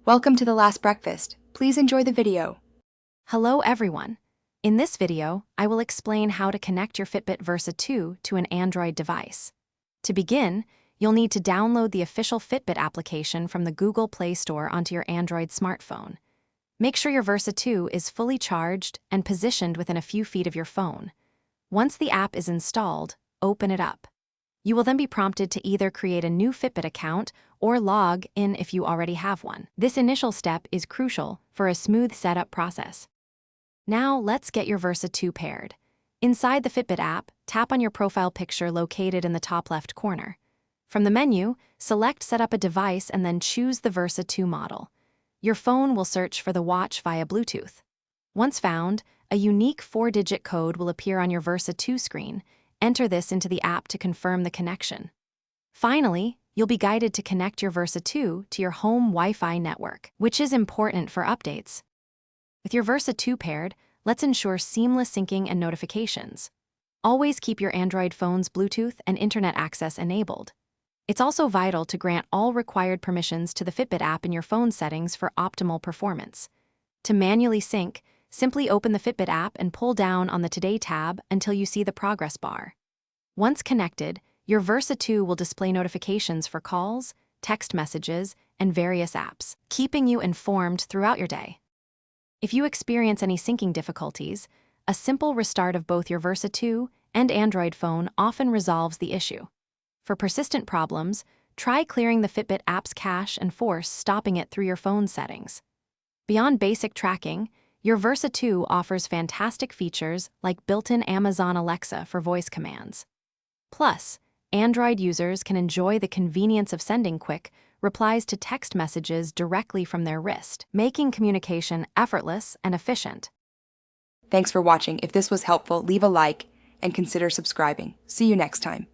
Welcome to The Last Breakfast. Please enjoy the video. Hello everyone. In this video, I will explain how to connect your Fitbit Versa 2 to an Android device. To begin, you'll need to download the official Fitbit application from the Google Play Store onto your Android smartphone. Make sure your Versa 2 is fully charged and positioned within a few feet of your phone. Once the app is installed, open it up. You will then be prompted to either create a new Fitbit account or log in if you already have one. This initial step is crucial for a smooth setup process. Now let's get your Versa 2 paired. Inside the Fitbit app, tap on your profile picture located in the top left corner. From the menu, select Set up a device and then choose the Versa 2 model. Your phone will search for the watch via Bluetooth. Once found, a unique 4-digit code will appear on your Versa 2 screen. Enter this into the app to confirm the connection. Finally, you'll be guided to connect your Versa 2 to your home Wi-Fi network, which is important for updates. With your Versa 2 paired, let's ensure seamless syncing and notifications. Always keep your Android phone's Bluetooth and internet access enabled. It's also vital to grant all required permissions to the Fitbit app in your phone settings for optimal performance. To manually sync, simply open the Fitbit app and pull down on the Today tab until you see the progress bar. Once connected, your Versa 2 will display notifications for calls, text messages, and various apps, keeping you informed throughout your day. If you experience any syncing difficulties, a simple restart of both your Versa 2 and Android phone often resolves the issue. For persistent problems, try clearing the Fitbit app's cache and force stopping it through your phone settings. Beyond basic tracking, your Versa 2 offers fantastic features like built-in Amazon Alexa for voice commands. Plus, Android users can enjoy the convenience of sending quick replies to text messages directly from their wrist, making communication effortless and efficient. Thanks for watching. If this was helpful, leave a like and consider subscribing. See you next time.